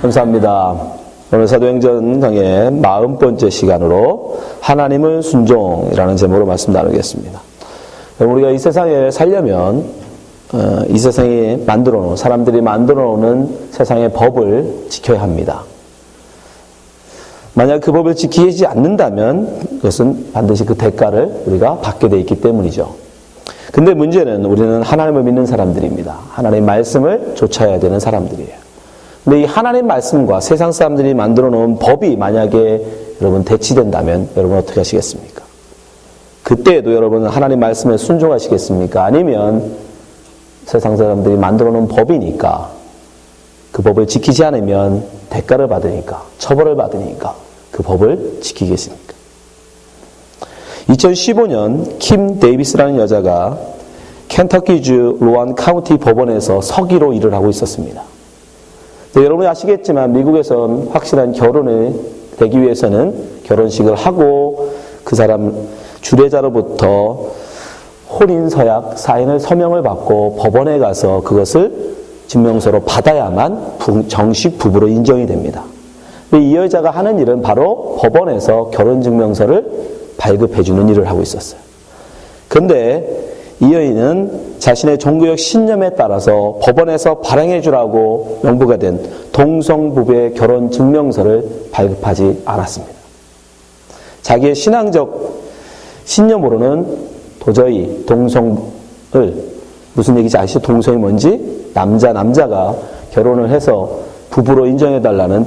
감사합니다. 오늘 사도행전 강의 40번째 시간으로 하나님을 순종이라는 제목으로 말씀 나누겠습니다. 우리가 이 세상에 살려면 이 세상이 만들어 놓은, 사람들이 만들어 놓는 세상의 법을 지켜야 합니다. 만약 그 법을 지키지 않는다면 그것은 반드시 그 대가를 우리가 받게 돼 있기 때문이죠. 근데 문제는 우리는 하나님을 믿는 사람들입니다. 하나님의 말씀을 좇아야 되는 사람들이에요. 근데 이 하나님 말씀과 세상 사람들이 만들어 놓은 법이 만약에 여러분 대치된다면 여러분 어떻게 하시겠습니까? 그때에도 여러분은 하나님 말씀에 순종하시겠습니까? 아니면 세상 사람들이 만들어 놓은 법이니까 그 법을 지키지 않으면 대가를 받으니까, 처벌을 받으니까 그 법을 지키겠습니까? 2015년 킴 데이비스라는 여자가 켄터키주 로안 카운티 법원에서 서기로 일을 하고 있었습니다. 네, 여러분이 아시겠지만 미국에선 확실한 결혼을 되기 위해서는 결혼식을 하고 그 사람 주례자로부터 혼인서약, 사인을 서명을 받고 법원에 가서 그것을 증명서로 받아야만 정식 부부로 인정이 됩니다. 이 여자가 하는 일은 바로 법원에서 결혼증명서를 발급해주는 일을 하고 있었어요. 그런데 이 여인은 자신의 종교적 신념에 따라서 법원에서 발행해주라고 명부가 된 동성부부의 결혼증명서를 발급하지 않았습니다. 자기의 신앙적 신념으로는 도저히 동성을, 무슨 얘기인지 아시죠? 동성이 뭔지? 남자가 결혼을 해서 부부로 인정해달라는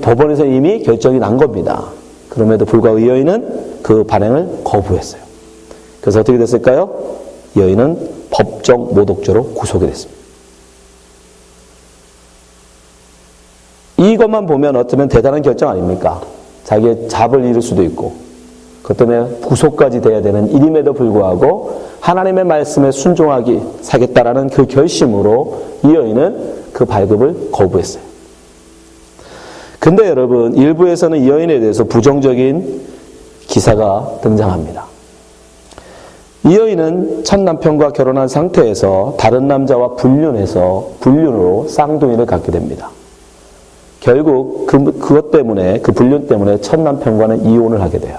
법원에서 이미 결정이 난 겁니다. 그럼에도 불구하고 이 여인은 그 발행을 거부했어요. 그래서 어떻게 됐을까요? 이 여인은 법정 모독죄로 구속이 됐습니다. 이것만 보면 어쩌면 대단한 결정 아닙니까? 자기의 잡을 잃을 수도 있고 그것 때문에 구속까지 돼야 되는 일임에도 불구하고 하나님의 말씀에 순종하기 사겠다라는 그 결심으로 이 여인은 그 발급을 거부했어요. 근데 여러분, 일부에서는 이 여인에 대해서 부정적인 기사가 등장합니다. 이 여인은 첫 남편과 결혼한 상태에서 다른 남자와 불륜으로 쌍둥이를 갖게 됩니다. 결국 그것 때문에, 그 불륜 때문에 첫 남편과는 이혼을 하게 돼요.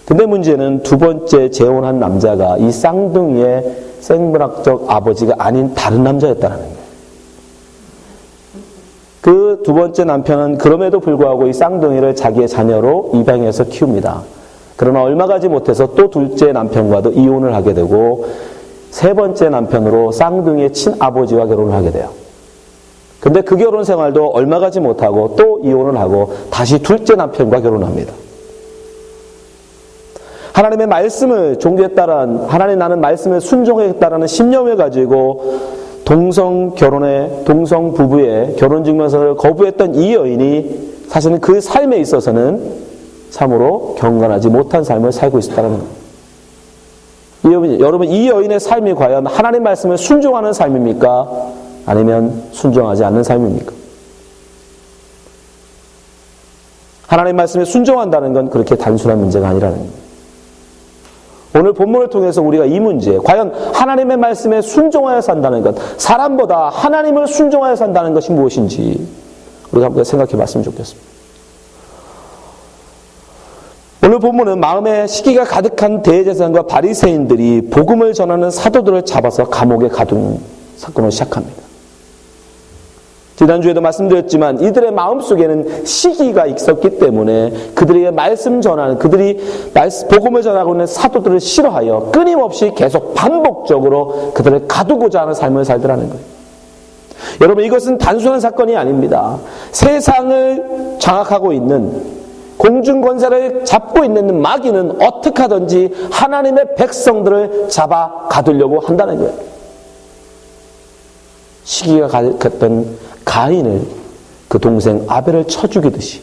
근데 문제는 두 번째 재혼한 남자가 이 쌍둥이의 생물학적 아버지가 아닌 다른 남자였다는 거예요. 그 두 번째 남편은 그럼에도 불구하고 이 쌍둥이를 자기의 자녀로 입양해서 키웁니다. 그러나 얼마 가지 못해서 또 둘째 남편과도 이혼을 하게 되고 세 번째 남편으로 쌍둥이의 친아버지와 결혼을 하게 돼요. 근데 그 결혼 생활도 얼마 가지 못하고 또 이혼을 하고 다시 둘째 남편과 결혼합니다. 하나님의 말씀을 종교했다라는, 하나님 나는 말씀을 순종했다라는 신념을 가지고 동성 부부의 결혼증명서를 거부했던 이 여인이 사실은 그 삶에 있어서는 참으로 경건하지 못한 삶을 살고 있었다는 겁니다. 여러분, 이 여인의 삶이 과연 하나님 말씀을 순종하는 삶입니까? 아니면 순종하지 않는 삶입니까? 하나님 말씀에 순종한다는 건 그렇게 단순한 문제가 아니라는 겁니다. 오늘 본문을 통해서 우리가 이 문제, 과연 하나님의 말씀에 순종하여 산다는 것, 사람보다 하나님을 순종하여 산다는 것이 무엇인지 우리가 한번 생각해 봤으면 좋겠습니다. 오늘 본문은 마음에 시기가 가득한 대제사장과 바리새인들이 복음을 전하는 사도들을 잡아서 감옥에 가두는 사건을 시작합니다. 지난주에도 말씀드렸지만 이들의 마음속에는 시기가 있었기 때문에 그들에게 말씀 전하는, 그들이 복음을 전하고 있는 사도들을 싫어하여 끊임없이 계속 반복적으로 그들을 가두고자 하는 삶을 살더라는 거예요. 여러분, 이것은 단순한 사건이 아닙니다. 세상을 장악하고 있는, 공중권세를 잡고 있는 마귀는 어떻게 하든지 하나님의 백성들을 잡아 가두려고 한다는 거예요. 시기가 가득했던 가인을 그 동생 아벨을 쳐 죽이듯이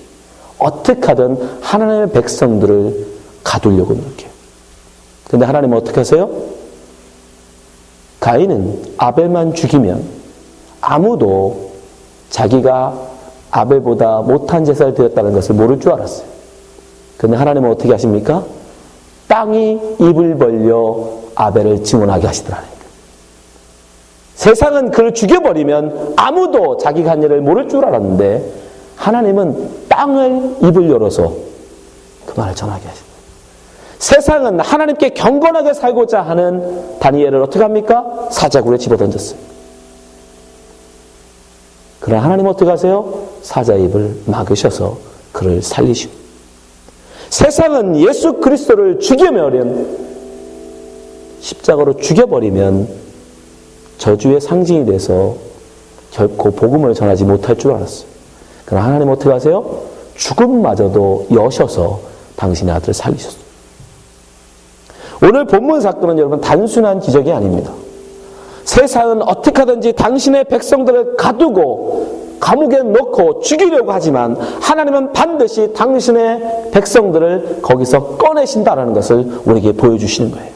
어떻게 하든 하나님의 백성들을 가두려고 노력해요. 그런데 하나님은 어떻게 하세요? 가인은 아벨만 죽이면 아무도 자기가 아벨보다 못한 제사를 드렸다는 것을 모를 줄 알았어요. 그런데 하나님은 어떻게 하십니까? 땅이 입을 벌려 아벨을 증언하게 하시더라는 거예요. 세상은 그를 죽여버리면 아무도 자기가 한 일을 모를 줄 알았는데 하나님은 땅을 입을 열어서 그 말을 전하게 하십니다. 세상은 하나님께 경건하게 살고자 하는 다니엘을 어떻게 합니까? 사자굴에 집어던졌어요. 그러나 하나님 어떻게 하세요? 사자의 입을 막으셔서 그를 살리시고, 세상은 예수 그리스도를 죽이면, 십자가로 죽여버리면 저주의 상징이 돼서 결코 복음을 전하지 못할 줄 알았어요. 그러나 하나님 어떻게 하세요? 죽음마저도 여셔서 당신의 아들을 살리셨어요. 오늘 본문 사건은 여러분 단순한 기적이 아닙니다. 세상은 어떻게 하든지 당신의 백성들을 가두고 감옥에 넣고 죽이려고 하지만 하나님은 반드시 당신의 백성들을 거기서 꺼내신다라는 것을 우리에게 보여주시는 거예요.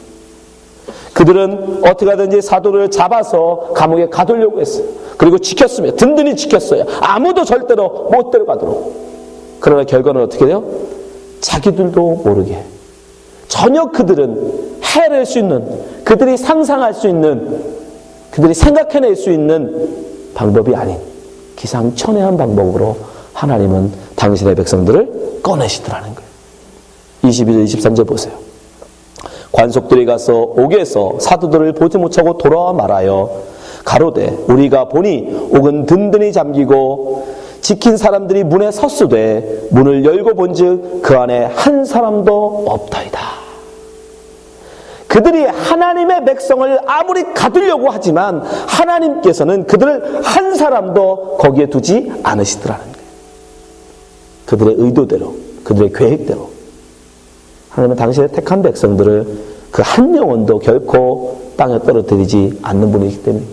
그들은 어떻게 하든지 사도를 잡아서 감옥에 가두려고 했어요. 그리고 지켰습니다. 든든히 지켰어요. 아무도 절대로 못 데려가도록. 그러나 결과는 어떻게 돼요? 자기들도 모르게 전혀 그들은 해낼 수 있는, 그들이 상상할 수 있는, 그들이 생각해낼 수 있는 방법이 아닌 기상천외한 방법으로 하나님은 당신의 백성들을 꺼내시더라는 거예요. 22절 23절 보세요. 관속들이 가서 옥에서 사도들을 보지 못하고 돌아와 말하여 가로되 우리가 보니 옥은 든든히 잠기고 지킨 사람들이 문에 섰으되 문을 열고 본즉 그 안에 한 사람도 없다이다. 그들이 하나님의 백성을 아무리 가두려고 하지만 하나님께서는 그들을 한 사람도 거기에 두지 않으시더라는 거예요. 그들의 의도대로, 그들의 계획대로 하나님은 당신의 택한 백성들을 그 한 영혼도 결코 땅에 떨어뜨리지 않는 분이기 때문에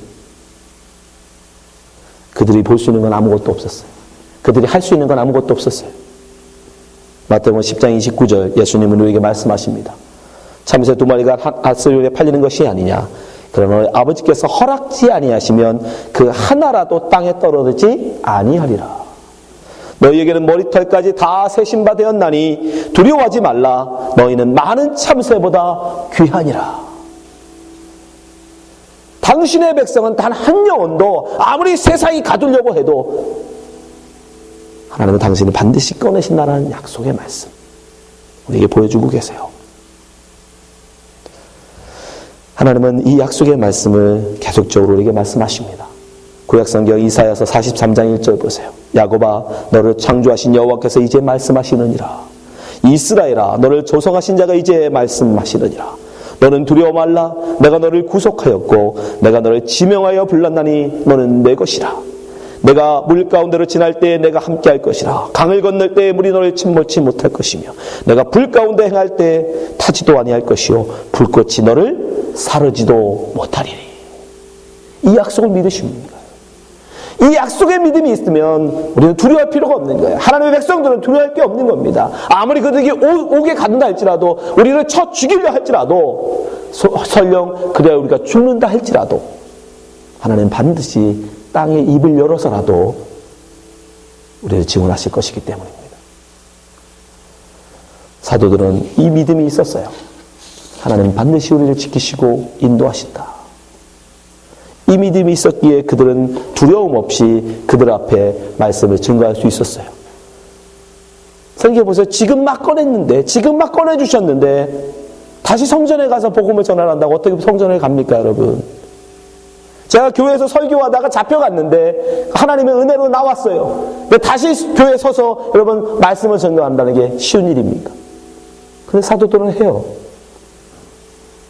그들이 볼 수 있는 건 아무것도 없었어요. 그들이 할 수 있는 건 아무것도 없었어요. 마태복음 10장 29절 예수님은 우리에게 말씀하십니다. 참새 두 마리가 앗을에 팔리는 것이 아니냐. 그러나 너희 아버지께서 허락지 아니하시면 그 하나라도 땅에 떨어지지 아니하리라. 너희에게는 머리털까지 다 세신 바 되었나니 두려워하지 말라. 너희는 많은 참새보다 귀하니라. 당신의 백성은 단 한 영혼도 아무리 세상이 가두려고 해도 하나님은 당신을 반드시 꺼내신다는 약속의 말씀 우리에게 보여주고 계세요. 하나님은 이 약속의 말씀을 계속적으로 우리에게 말씀하십니다. 구약성경 이사야서 43장 1절 보세요. 야곱아 너를 창조하신 여호와께서 이제 말씀하시느니라. 이스라엘아 너를 조성하신 자가 이제 말씀하시느니라. 너는 두려워 말라. 내가 너를 구속하였고 내가 너를 지명하여 불렀나니 너는 내 것이라. 내가 물 가운데로 지날 때에 내가 함께 할 것이라. 강을 건널 때에 물이 너를 침몰치 못할 것이며 내가 불 가운데 행할 때에 타지도 아니할 것이요 불꽃이 너를 사르지도 못하리니. 이 약속을 믿으십니까? 이 약속의 믿음이 있으면 우리는 두려워할 필요가 없는 거예요. 하나님의 백성들은 두려워할 게 없는 겁니다. 아무리 그들에게 옥에 가둔다 할지라도, 우리를 쳐 죽이려 할지라도, 설령 그래야 우리가 죽는다 할지라도 하나님은 반드시 땅의 입을 열어서라도 우리를 지원하실 것이기 때문입니다. 사도들은 이 믿음이 있었어요. 하나님은 반드시 우리를 지키시고 인도하신다. 이 믿음이 있었기에 그들은 두려움 없이 그들 앞에 말씀을 증거할 수 있었어요. 생각해 보세요. 지금 막 꺼냈는데, 지금 막 꺼내주셨는데 다시 성전에 가서 복음을 전하란다고 어떻게 성전에 갑니까, 여러분? 제가 교회에서 설교하다가 잡혀갔는데 하나님의 은혜로 나왔어요. 근데 다시 교회에 서서 여러분 말씀을 전도한다는 게 쉬운 일입니까? 근데 사도들은 해요.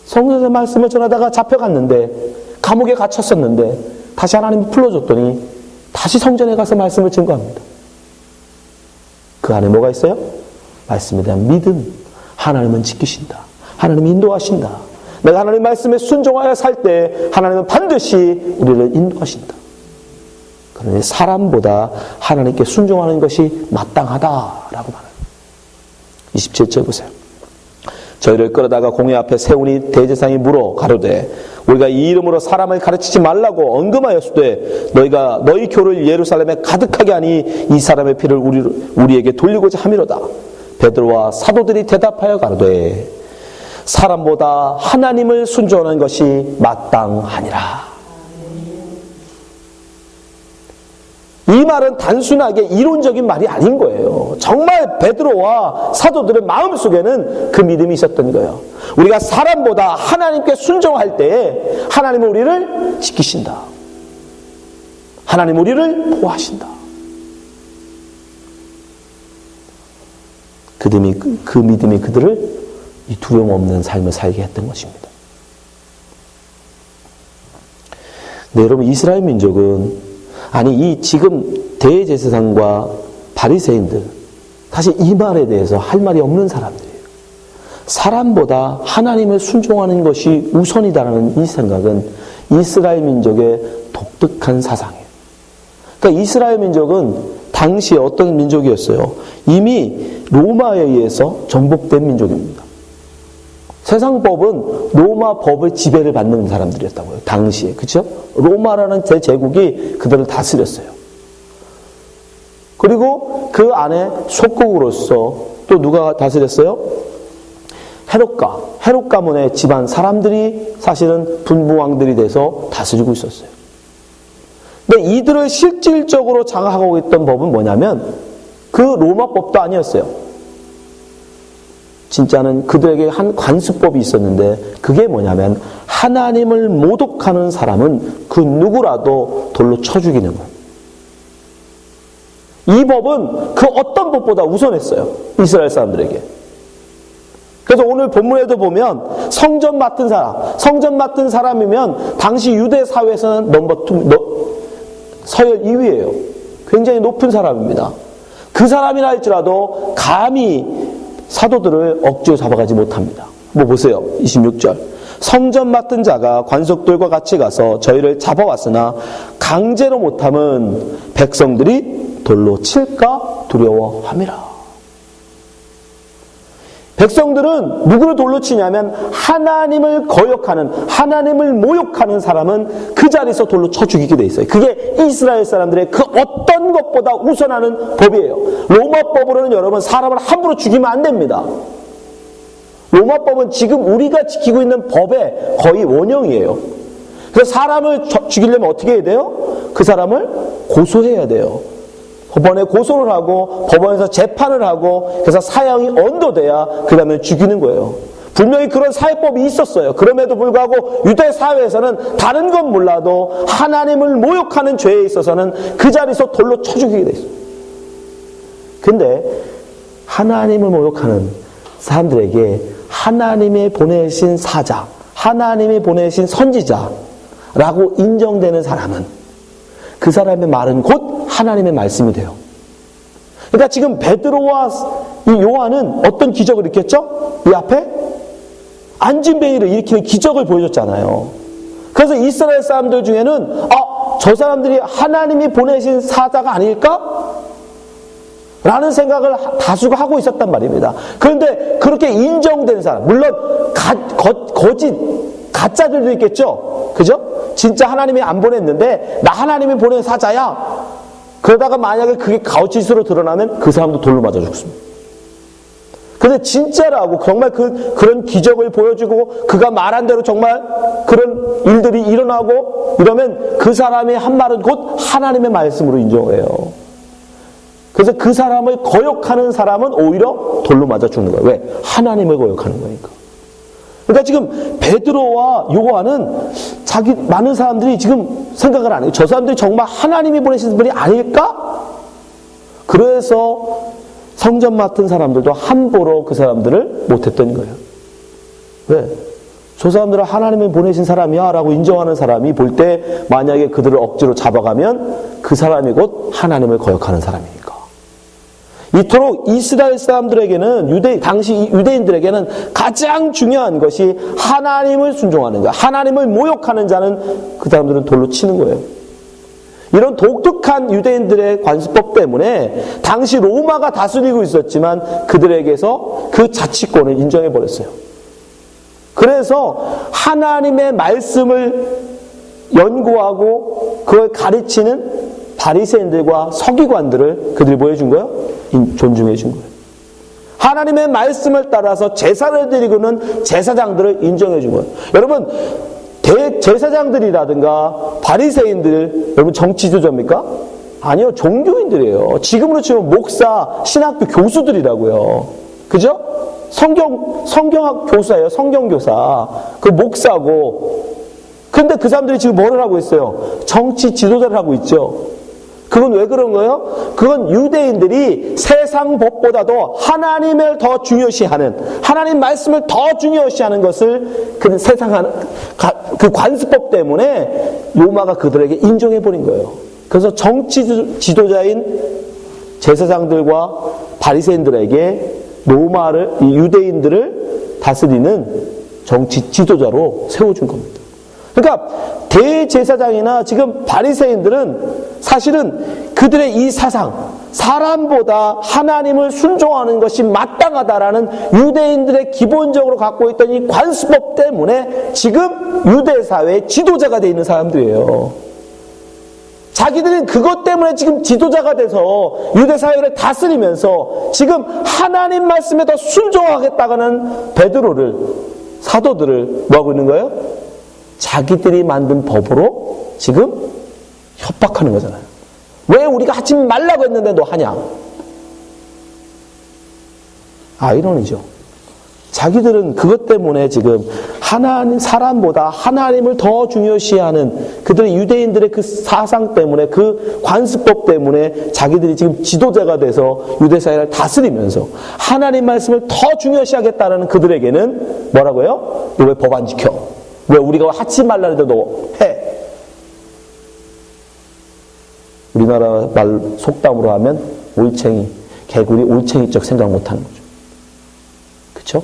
성전에서 말씀을 전하다가 잡혀갔는데, 감옥에 갇혔었는데 다시 하나님이 불러줬더니 다시 성전에 가서 말씀을 증거합니다. 그 안에 뭐가 있어요? 말씀에 대한 믿음. 하나님은 지키신다. 하나님이 인도하신다. 내가 하나님 말씀에 순종하여 살 때 하나님은 반드시 우리를 인도하신다. 그러니 사람보다 하나님께 순종하는 것이 마땅하다라고 말해요. 27절 보세요. 저희를 끌어다가 공회 앞에 세우니 대제사장이 물어 가로되 우리가 이 이름으로 사람을 가르치지 말라고 언금하였으되 너희가 너희 교를 예루살렘에 가득하게 하니 이 사람의 피를 우리에게 돌리고자 함이로다. 베드로와 사도들이 대답하여 가로되 사람보다 하나님을 순종하는 것이 마땅하니라. 이 말은 단순하게 이론적인 말이 아닌 거예요. 정말 베드로와 사도들의 마음속에는 그 믿음이 있었던 거예요. 우리가 사람보다 하나님께 순종할 때에 하나님은 우리를 지키신다. 하나님 우리를 보호하신다. 그 믿음이 그들을 이 두려움 없는 삶을 살게 했던 것입니다. 네, 여러분, 이스라엘 민족은 이 지금 대제사장과 바리새인들, 사실 이 말에 대해서 할 말이 없는 사람들이에요. 사람보다 하나님을 순종하는 것이 우선이다라는 이 생각은 이스라엘 민족의 독특한 사상이에요. 그러니까 이스라엘 민족은 당시에 어떤 민족이었어요? 이미 로마에 의해서 정복된 민족입니다. 세상 법은 로마 법의 지배를 받는 사람들이었다고요. 당시에. 그렇죠? 로마라는 제국이 그들을 다스렸어요. 그리고 그 안에 속국으로서 또 누가 다스렸어요? 헤롯 가문의 집안 사람들이 사실은 분부왕들이 돼서 다스리고 있었어요. 근데 이들을 실질적으로 장악하고 있던 법은 뭐냐면 그 로마 법도 아니었어요. 진짜는 그들에게 한 관습법이 있었는데 그게 뭐냐면 하나님을 모독하는 사람은 그 누구라도 돌로 쳐 죽이는 거예요. 이 법은 그 어떤 법보다 우선했어요. 이스라엘 사람들에게. 그래서 오늘 본문에도 보면 성전 맡은 사람이면 당시 유대 사회에서는 서열 2위예요. 굉장히 높은 사람입니다. 그 사람이라 할지라도 감히 사도들을 억지로 잡아가지 못합니다. 보세요. 26절. 성전 맡은 자가 관속들과 같이 가서 저희를 잡아왔으나 강제로 못함은 백성들이 돌로 칠까 두려워함이라. 백성들은 누구를 돌로 치냐면 하나님을 거역하는, 하나님을 모욕하는 사람은 그 자리에서 돌로 쳐 죽이게 돼 있어요. 그게 이스라엘 사람들의 그 어떤 것보다 우선하는 법이에요. 로마법으로는 여러분 사람을 함부로 죽이면 안 됩니다. 로마법은 지금 우리가 지키고 있는 법의 거의 원형이에요. 그래서 사람을 죽이려면 어떻게 해야 돼요? 그 사람을 고소해야 돼요. 법원에 고소를 하고 법원에서 재판을 하고 그래서 사형이 언도돼야 그 다음에 죽이는 거예요. 분명히 그런 사회법이 있었어요. 그럼에도 불구하고 유대 사회에서는 다른 건 몰라도 하나님을 모욕하는 죄에 있어서는 그 자리에서 돌로 쳐 죽이게 돼 있어요. 근데 하나님을 모욕하는 사람들에게 하나님이 보내신 사자, 하나님이 보내신 선지자라고 인정되는 사람은 그 사람의 말은 곧 하나님의 말씀이 돼요. 그러니까 지금 베드로와 이 요한은 어떤 기적을 일으켰죠? 이 앞에 안진뱅이를 일으키는 기적을 보여줬잖아요. 그래서 이스라엘 사람들 중에는 저 사람들이 하나님이 보내신 사자가 아닐까? 라는 생각을 다수가 하고 있었단 말입니다. 그런데 그렇게 인정된 사람, 물론 거짓 가짜들도 있겠죠. 그죠? 진짜 하나님이 안 보냈는데 나 하나님이 보낸 사자야. 그러다가 만약에 그게 거짓으로 드러나면 그 사람도 돌로 맞아 죽습니다. 근데 진짜라고 정말 그런 기적을 보여주고 그가 말한 대로 정말 그런 일들이 일어나고 이러면 그 사람의 한 말은 곧 하나님의 말씀으로 인정해요. 그래서 그 사람을 거역하는 사람은 오히려 돌로 맞아 죽는 거예요. 왜? 하나님을 거역하는 거니까. 그러니까 지금 베드로와 요한은 많은 사람들이 지금 생각을 안 해요. 저 사람들이 정말 하나님이 보내신 분이 아닐까? 그래서 성전 맡은 사람들도 함부로 그 사람들을 못했던 거예요. 왜? 저 사람들은 하나님이 보내신 사람이야 라고 인정하는 사람이 볼 때 만약에 그들을 억지로 잡아가면 그 사람이 곧 하나님을 거역하는 사람이니까. 이토록 이스라엘 사람들에게는 당시 유대인들에게는 가장 중요한 것이 하나님을 순종하는 거예요. 하나님을 모욕하는 자는 그 사람들은 돌로 치는 거예요. 이런 독특한 유대인들의 관습법 때문에 당시 로마가 다스리고 있었지만 그들에게서 그 자치권을 인정해 버렸어요. 그래서 하나님의 말씀을 연구하고 그걸 가르치는 바리새인들과 서기관들을 그들이 뭐 해준 거예요? 존중해 준 거예요. 하나님의 말씀을 따라서 제사를 드리고는 제사장들을 인정해 준 거예요. 여러분 제사장들이라든가 바리새인들 여러분 정치주조입니까? 아니요, 종교인들이에요. 지금으로 치면 목사, 신학교 교수들이라고요. 그죠? 성경학 교사예요. 성경교사. 그 목사고. 근데 그 사람들이 지금 뭐를 하고 있어요? 정치 지도자를 하고 있죠. 그건 왜 그런 거예요? 그건 유대인들이 세상 법보다도 하나님을 더 중요시하는, 하나님 말씀을 더 중요시하는 것을 그 그 관습법 때문에 로마가 그들에게 인정해버린 거예요. 그래서 정치 지도자인 제사장들과 바리새인들에게 로마를, 유대인들을 다스리는 정치 지도자로 세워준 겁니다. 그러니까 대제사장이나 지금 바리새인들은 사실은 그들의 이 사상, 사람보다 하나님을 순종하는 것이 마땅하다라는 유대인들의 기본적으로 갖고 있던 이 관습법 때문에 지금 유대 사회의 지도자가 되어 있는 사람들이에요. 자기들은 그것 때문에 지금 지도자가 돼서 유대 사회를 다스리면서 지금 하나님 말씀에 더 순종하겠다는 베드로를, 사도들을 뭐하고 있는 거예요? 자기들이 만든 법으로 지금 협박하는 거잖아요. 왜 우리가 하지 말라고 했는데 너 하냐? 아이러니죠. 자기들은 그것 때문에 지금 하나님, 사람보다 하나님을 더 중요시하는 그들의 유대인들의 그 사상 때문에, 그 관습법 때문에 자기들이 지금 지도자가 돼서 유대 사회를 다스리면서 하나님 말씀을 더 중요시하겠다는 그들에게는 뭐라고요? 너 왜 법 안 지켜? 왜 우리가 하지 말라는데 너 해? 우리나라 말 속담으로 하면 올챙이, 개구리 올챙이적 생각 못하는 거죠. 그렇죠?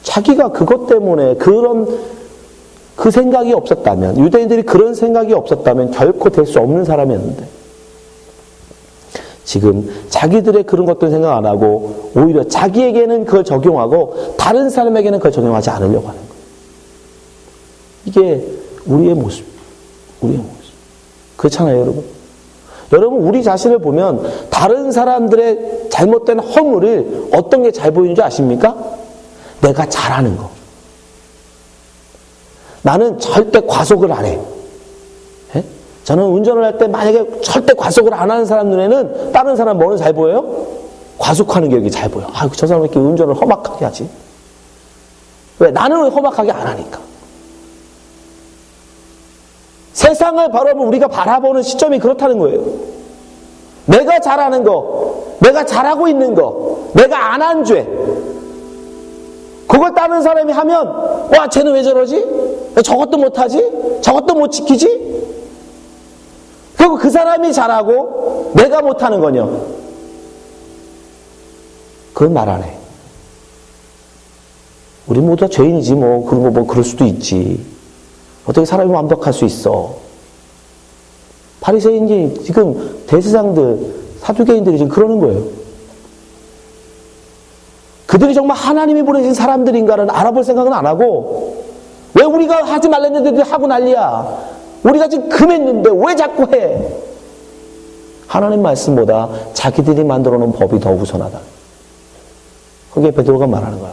자기가 그것 때문에 그 생각이 없었다면, 유대인들이 그런 생각이 없었다면 결코 될 수 없는 사람이었는데 지금 자기들의 그런 것들 생각 안 하고 오히려 자기에게는 그걸 적용하고 다른 사람에게는 그걸 적용하지 않으려고 하는 거예요. 이게 우리의 모습. 그렇잖아요, 여러분. 여러분, 우리 자신을 보면 다른 사람들의 잘못된 허물을 어떤 게 잘 보이는지 아십니까? 내가 잘하는 거. 나는 절대 과속을 안 해. 예? 저는 운전을 할 때 만약에 절대 과속을 안 하는 사람 눈에는 다른 사람 뭐는 잘 보여요? 과속하는 게 이렇게 잘 보여. 아, 저 사람 왜 이렇게 운전을 험악하게 하지? 왜? 나는 왜 험악하게 안 하니까. 세상을 바라보면 우리가 바라보는 시점이 그렇다는 거예요. 내가 잘하는 거, 내가 잘하고 있는 거, 내가 안 한 죄, 그걸 다른 사람이 하면 와, 쟤는 왜 저러지? 저것도 못하지? 저것도 못 지키지? 그리고 그 사람이 잘하고 내가 못하는 거냐? 그건 말 안 해. 우리 모두 다 죄인이지 뭐. 그런 거 뭐 그럴 수도 있지. 어떻게 사람이 완벽할 수 있어? 바리새인이 지금 대제사장들, 사두개인들이 지금 그러는 거예요. 그들이 정말 하나님이 보내신 사람들인가를 알아볼 생각은 안 하고, 왜 우리가 하지 말랬는데 하고 난리야? 우리가 지금 금했는데 왜 자꾸 해? 하나님 말씀보다 자기들이 만들어 놓은 법이 더 우선하다. 그게 베드로가 말하는 거야.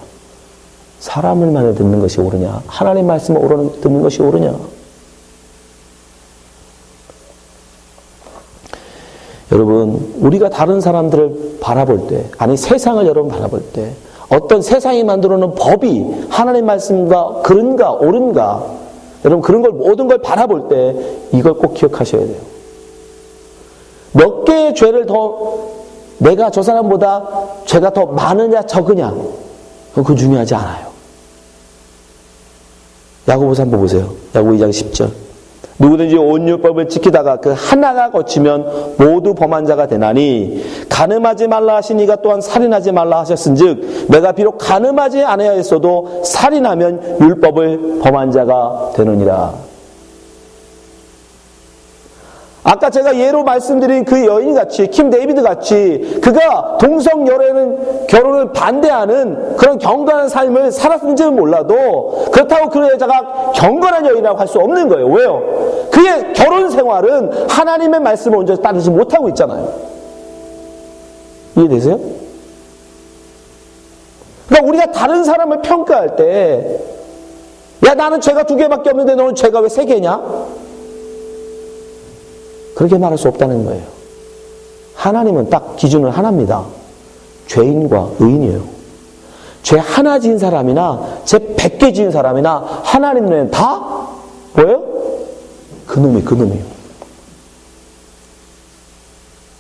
사람을 만나 듣는 것이 옳으냐? 하나님 말씀을 듣는 것이 옳으냐? 여러분, 우리가 다른 사람들을 바라볼 때, 아니 세상을 여러분 바라볼 때 어떤 세상이 만들어 놓은 법이 하나님 말씀과 그른가 옳은가, 여러분 그런 걸 모든 걸 바라볼 때 이걸 꼭 기억하셔야 돼요. 몇 개의 죄를 더 내가 저 사람보다 죄가 더 많으냐 적으냐, 그건 중요하지 않아요. 야고보서 한번 보세요. 야고보 2장 10절. 누구든지 온 율법을 지키다가 그 하나가 거치면 모두 범한 자가 되나니, 간음하지 말라 하신 이가 또한 살인하지 말라 하셨은즉 내가 비록 간음하지 아니하였어도 살인하면 율법을 범한 자가 되느니라. 아까 제가 예로 말씀드린 그 여인같이, 킴 데이비드 같이 그가 동성 결혼을 반대하는 그런 경건한 삶을 살았는지는 몰라도 그렇다고 그 여자가 경건한 여인이라고 할 수 없는 거예요. 왜요? 그의 결혼 생활은 하나님의 말씀을 온전히 따르지 못하고 있잖아요. 이해되세요? 그러니까 우리가 다른 사람을 평가할 때, 야, 나는 죄가 2개밖에 없는데 너는 죄가 왜 3개냐? 그렇게 말할 수 없다는 거예요. 하나님은 딱 기준은 하나입니다. 죄인과 의인이에요. 죄 하나 지은 사람이나 죄 100개 지은 사람이나 하나님 눈에는 다 뭐예요? 그놈이에요.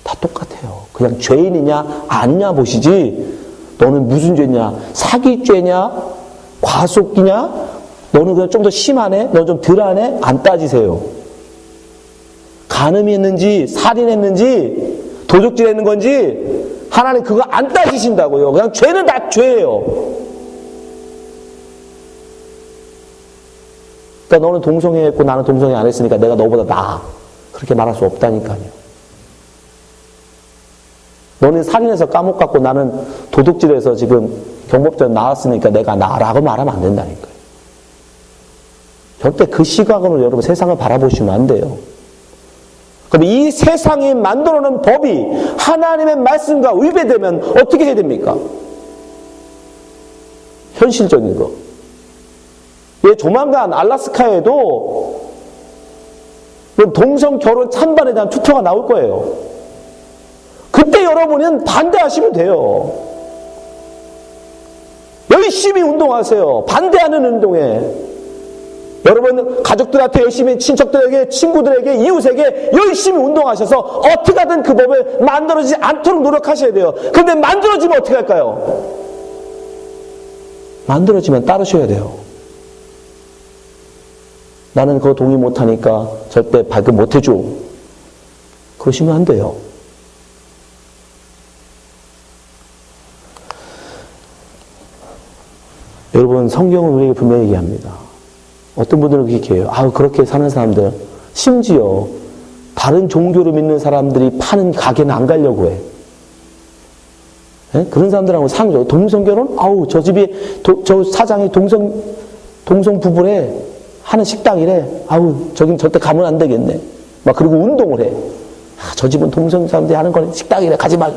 다 똑같아요. 그냥 죄인이냐 아니냐 보시지 너는 무슨 죄냐? 사기죄냐? 과속기냐? 너는 그냥 좀 더 심하네? 너는 좀 덜하네? 안 따지세요. 간음이 했는지 살인했는지 도적질했는 건지 하나님 그거 안 따지신다고요. 그냥 죄는 다 죄예요. 그러니까 너는 동성애했고 나는 동성애 안 했으니까 내가 너보다 나아. 그렇게 말할 수 없다니까요. 너는 살인해서 감옥 갔고 나는 도둑질해서 지금 경법전 나왔으니까 내가 나라고 말하면 안 된다니까요. 절대 그 시각으로 여러분 세상을 바라보시면 안 돼요. 그런데 이 세상이 만들어놓은 법이 하나님의 말씀과 위배되면 어떻게 해야 됩니까? 현실적인 거. 예, 조만간 알라스카에도 동성 결혼 찬반에 대한 투표가 나올 거예요. 그때 여러분은 반대하시면 돼요. 열심히 운동하세요. 반대하는 운동에. 여러분 가족들한테 열심히 친척들에게 친구들에게 이웃에게 열심히 운동하셔서 어떻게든 그 법을 만들어지지 않도록 노력하셔야 돼요. 그런데 만들어지면 어떻게 할까요? 만들어지면 따르셔야 돼요. 나는 그거 동의 못하니까 절대 발급 못해줘. 그러시면 안 돼요. 여러분 성경은 우리에게 분명히 얘기합니다. 어떤 분들은 그렇게 해요. 그렇게 사는 사람들 심지어 다른 종교를 믿는 사람들이 파는 가게는 안 가려고 해. 네? 그런 사람들하고 상조 동성결혼? 저 집이 저 사장이 동성 부부래 하는 식당이래. 저긴 절대 가면 안 되겠네. 막 그리고 운동을 해. 저 집은 동성 사람들이 하는 건 식당이래. 가지 말.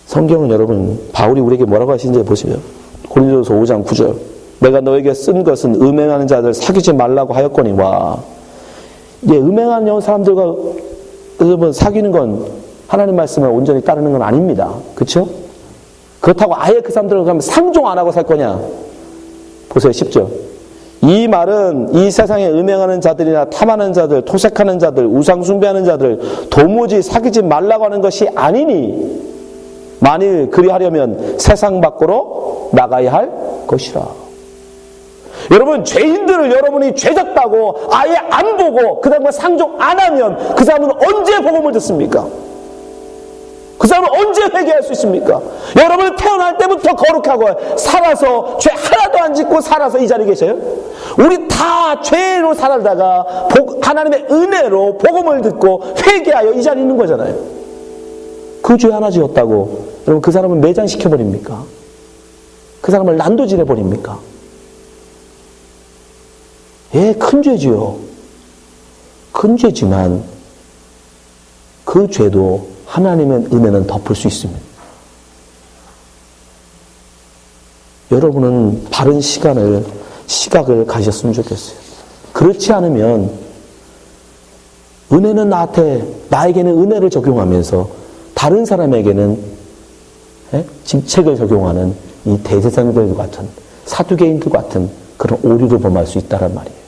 성경은 여러분 바울이 우리에게 뭐라고 하시는지 보시면 고린도서 5장 9절 내가 너에게 쓴 것은 음행하는 자들 사귀지 말라고 하였거니와. 음행하는 사람들과 여러분 사귀는 건 하나님 말씀을 온전히 따르는 건 아닙니다. 그렇죠? 그렇다고 아예 그 사람들을 그러면 상종 안 하고 살 거냐? 보세요. 10절. 이 말은 이 세상에 음행하는 자들이나 탐하는 자들, 토색하는 자들, 우상 숭배하는 자들 도무지 사귀지 말라고 하는 것이 아니니 만일 그리하려면 세상 밖으로 나가야 할 것이라. 여러분 죄인들을 여러분이 죄졌다고 아예 안 보고 그 다음에 상종 안 하면 그 사람은 언제 복음을 듣습니까? 그 사람은 언제 회개할 수 있습니까? 여러분은 태어날 때부터 거룩하고 살아서 죄 하나도 안 짓고 살아서 이 자리에 계셔요? 우리 다 죄로 살다가 하나님의 은혜로 복음을 듣고 회개하여 이 자리에 있는 거잖아요. 그 죄 하나 지었다고 여러분 그 사람을 매장시켜버립니까? 그 사람을 난도질해버립니까? 큰 죄지요. 큰 죄지만 그 죄도 하나님의 은혜는 덮을 수 있습니다. 여러분은 바른 시각을 가졌으면 좋겠어요. 그렇지 않으면 은혜는 나에게는 은혜를 적용하면서 다른 사람에게는 직책을 적용하는 이 대제사장들 같은 사두개인들 같은 그런 오류를 범할 수 있다는 말이에요.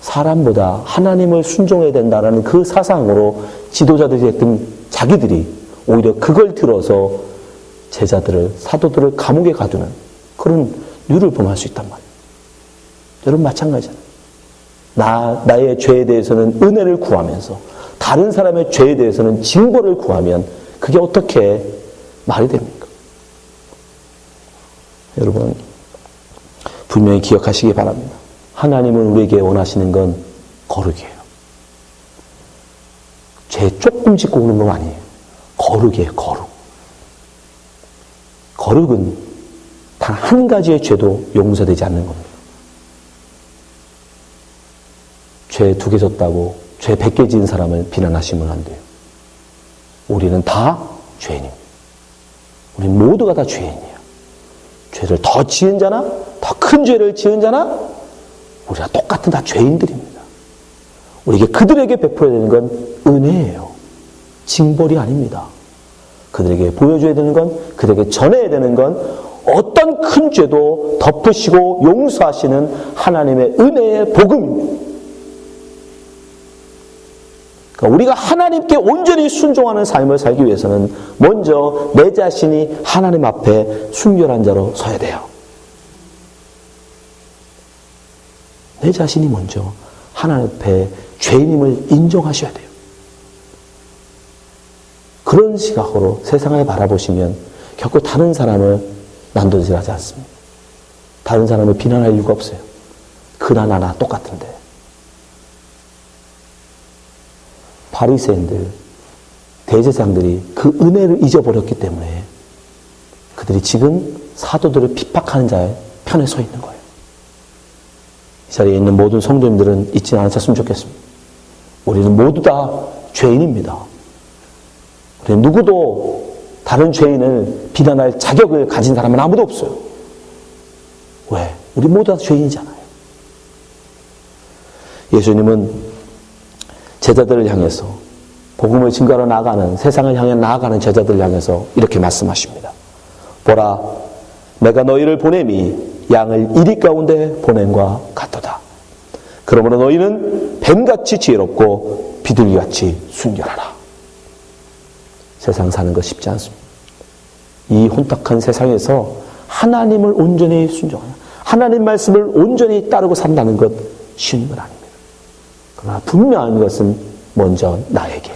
사람보다 하나님을 순종해야 된다는 그 사상으로 지도자들이 했던 자기들이 오히려 그걸 들어서 제자들을 사도들을 감옥에 가두는 그런 류를 범할 수 있단 말이에요. 여러분 마찬가지잖아요. 나의 죄에 대해서는 은혜를 구하면서 다른 사람의 죄에 대해서는 징벌을 구하면 그게 어떻게 말이 됩니까? 여러분 분명히 기억하시기 바랍니다. 하나님은 우리에게 원하시는 건 거룩이에요. 죄 조금 짓고 오는 건 아니에요. 거룩이에요. 거룩. 거룩은 단 한 가지의 죄도 용서되지 않는 겁니다. 죄 2개 졌다고 죄 100개 지은 사람을 비난하시면 안 돼요. 우리는 다 죄인입니다. 우리 모두가 다 죄인이에요. 죄를 더 지은 자나 더 큰 죄를 지은 자나 우리가 똑같은 다 죄인들입니다. 우리에게 그들에게 베풀어야 되는 건 은혜예요. 징벌이 아닙니다. 그들에게 보여줘야 되는 건, 그들에게 전해야 되는 건 어떤 큰 죄도 덮으시고 용서하시는 하나님의 은혜의 복음입니다. 그러니까 우리가 하나님께 온전히 순종하는 삶을 살기 위해서는 먼저 내 자신이 하나님 앞에 순결한 자로 서야 돼요. 내 자신이 먼저 하나님 앞에 죄인임을 인정하셔야 돼요. 그런 시각으로 세상을 바라보시면 결코 다른 사람을 난도질하지 않습니다. 다른 사람을 비난할 이유가 없어요. 그나 나나 똑같은데. 바리새인들, 대제사장들이 그 은혜를 잊어버렸기 때문에 그들이 지금 사도들을 핍박하는 자의 편에 서 있는 거예요. 이 자리에 있는 모든 성도님들은 잊지 않으셨으면 좋겠습니다. 우리는 모두 다 죄인입니다. 우리는 누구도 다른 죄인을 비난할 자격을 가진 사람은 아무도 없어요. 왜? 우리 모두 다 죄인이잖아요. 예수님은 제자들을 향해서, 복음을 증거하러 나아가는, 세상을 향해 나아가는 제자들을 향해서 이렇게 말씀하십니다. 보라, 내가 너희를 보냄이 양을 이리 가운데 보냄과 같도다. 그러므로 너희는 뱀같이 지혜롭고 비둘기같이 순결하라. 세상 사는 거 쉽지 않습니다. 이 혼탁한 세상에서 하나님을 온전히 순종하는, 하나님 말씀을 온전히 따르고 산다는 것 쉬운 건 아닙니다. 그러나 분명한 것은 먼저 나에게,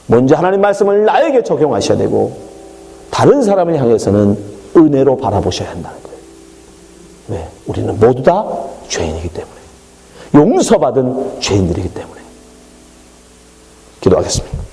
먼저 하나님 말씀을 나에게 적용하셔야 되고 다른 사람을 향해서는 은혜로 바라보셔야 한다는 거예요. 왜? 우리는 모두 다 죄인이기 때문에, 용서받은 죄인들이기 때문에. 기도하겠습니다.